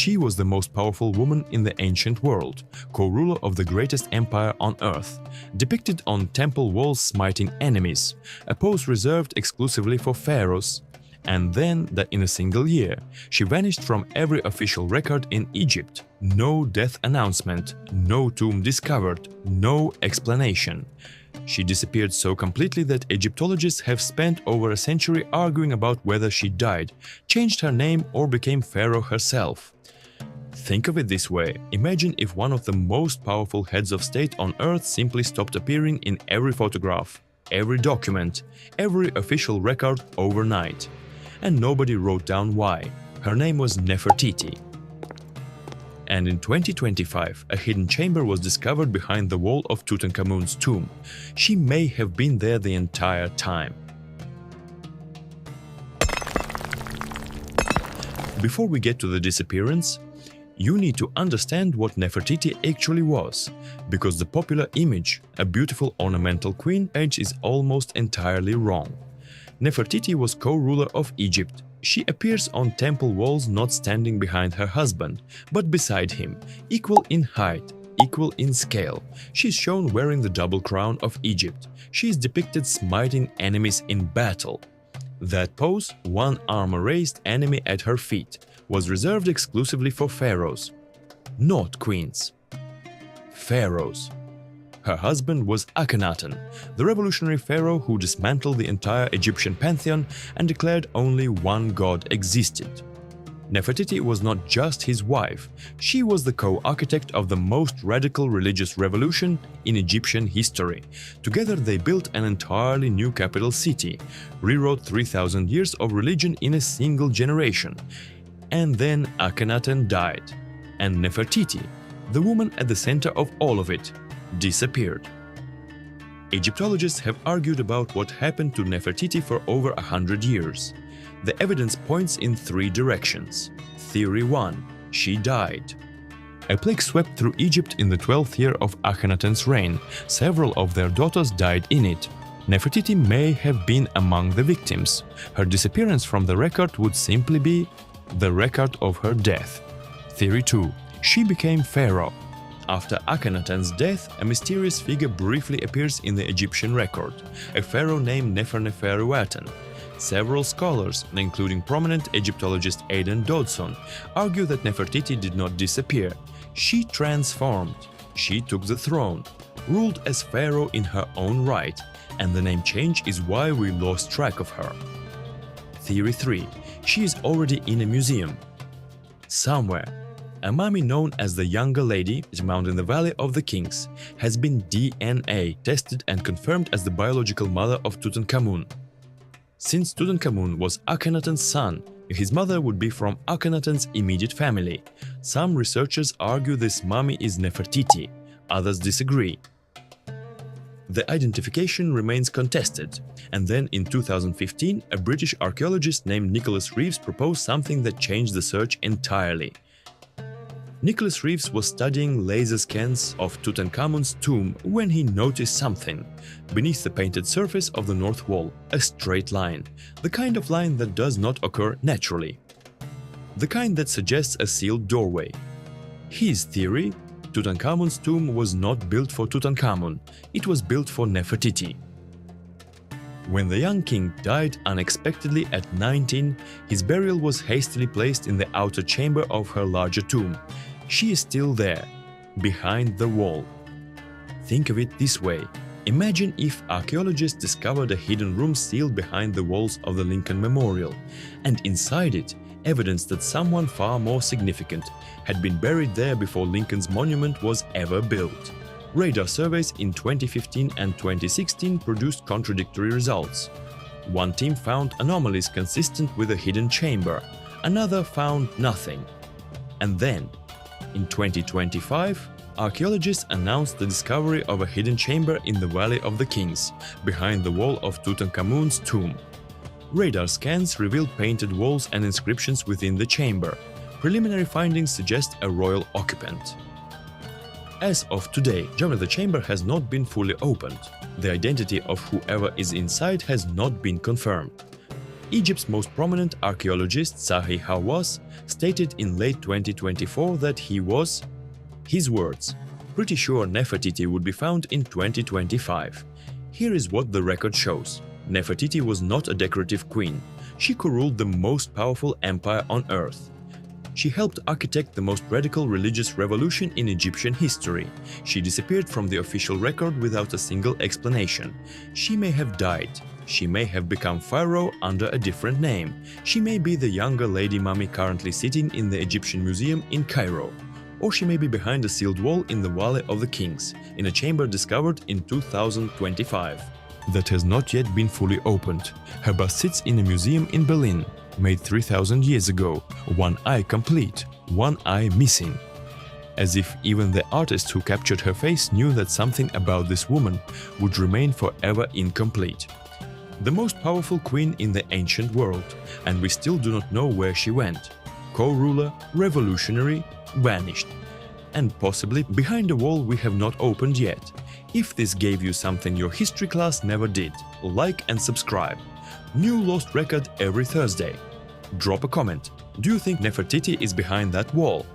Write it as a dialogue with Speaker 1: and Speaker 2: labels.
Speaker 1: She was the most powerful woman in the ancient world, co-ruler of the greatest empire on earth, depicted on temple walls smiting enemies, a pose reserved exclusively for pharaohs. And then, that in a single year, she vanished from every official record in Egypt. No death announcement, no tomb discovered, no explanation. She disappeared so completely that Egyptologists have spent over a century arguing about whether she died, changed her name or became pharaoh herself. Think of it this way: imagine if one of the most powerful heads of state on earth simply stopped appearing in every photograph, every document, every official record overnight. And nobody wrote down why. Her name was Nefertiti. And in 2025, a hidden chamber was discovered behind the wall of Tutankhamun's tomb. She may have been there the entire time. Before we get to the disappearance, you need to understand what Nefertiti actually was, because the popular image, a beautiful ornamental queen, is almost entirely wrong. Nefertiti was co-ruler of Egypt. She appears on temple walls not standing behind her husband, but beside him, equal in height, equal in scale. She is shown wearing the double crown of Egypt. She is depicted smiting enemies in battle. That pose, one arm raised, enemy at her feet, was reserved exclusively for pharaohs. Not queens. Pharaohs. Her husband was Akhenaten, the revolutionary pharaoh who dismantled the entire Egyptian pantheon and declared only one god existed. Nefertiti was not just his wife, she was the co-architect of the most radical religious revolution in Egyptian history. Together they built an entirely new capital city, rewrote 3,000 years of religion in a single generation. And then Akhenaten died, and Nefertiti, the woman at the center of all of it, disappeared. Egyptologists have argued about what happened to Nefertiti for over 100 years. The evidence points in three directions. Theory 1. She died. A plague swept through Egypt in the 12th year of Akhenaten's reign. Several of their daughters died in it. Nefertiti may have been among the victims. Her disappearance from the record would simply be the record of her death. Theory 2. She became pharaoh. After Akhenaten's death, a mysterious figure briefly appears in the Egyptian record, a pharaoh named Nefertiti. Several scholars, including prominent Egyptologist Aidan Dodson, argue that Nefertiti did not disappear. She transformed. She took the throne, ruled as pharaoh in her own right, and the name change is why we lost track of her. Theory 3. She is already in a museum. Somewhere. A mummy known as the Younger Lady, found in the Valley of the Kings, has been DNA tested and confirmed as the biological mother of Tutankhamun. Since Tutankhamun was Akhenaten's son, his mother would be from Akhenaten's immediate family. Some researchers argue this mummy is Nefertiti, others disagree. The identification remains contested, and then in 2015, a British archaeologist named Nicholas Reeves proposed something that changed the search entirely. Nicholas Reeves was studying laser scans of Tutankhamun's tomb when he noticed something. Beneath the painted surface of the north wall, a straight line, the kind of line that does not occur naturally. The kind that suggests a sealed doorway. His theory: Tutankhamun's tomb was not built for Tutankhamun, it was built for Nefertiti. When the young king died unexpectedly at 19, his burial was hastily placed in the outer chamber of her larger tomb. She is still there, behind the wall. Think of it this way. Imagine if archaeologists discovered a hidden room sealed behind the walls of the Lincoln Memorial, and inside it, evidence that someone far more significant had been buried there before Lincoln's monument was ever built. Radar surveys in 2015 and 2016 produced contradictory results. One team found anomalies consistent with a hidden chamber, another found nothing. And then, in 2025, archaeologists announced the discovery of a hidden chamber in the Valley of the Kings, behind the wall of Tutankhamun's tomb. Radar scans revealed painted walls and inscriptions within the chamber. Preliminary findings suggest a royal occupant. As of today, the chamber has not been fully opened. The identity of whoever is inside has not been confirmed. Egypt's most prominent archaeologist Zahi Hawass stated in late 2024 that he was, his words, pretty sure Nefertiti would be found in 2025. Here is what the record shows. Nefertiti was not a decorative queen. She co-ruled the most powerful empire on earth. She helped architect the most radical religious revolution in Egyptian history. She disappeared from the official record without a single explanation. She may have died. She may have become pharaoh under a different name. She may be the younger lady mummy currently sitting in the Egyptian Museum in Cairo. Or she may be behind a sealed wall in the Valley of the Kings, in a chamber discovered in 2025. That has not yet been fully opened. Her bust sits in a museum in Berlin, made 3000 years ago, one eye complete, one eye missing. As if even the artist who captured her face knew that something about this woman would remain forever incomplete. The most powerful queen in the ancient world, and we still do not know where she went. Co-ruler, revolutionary, vanished. And possibly behind a wall we have not opened yet. If this gave you something your history class never did, like and subscribe. New lost record every Thursday. Drop a comment. Do you think Nefertiti is behind that wall?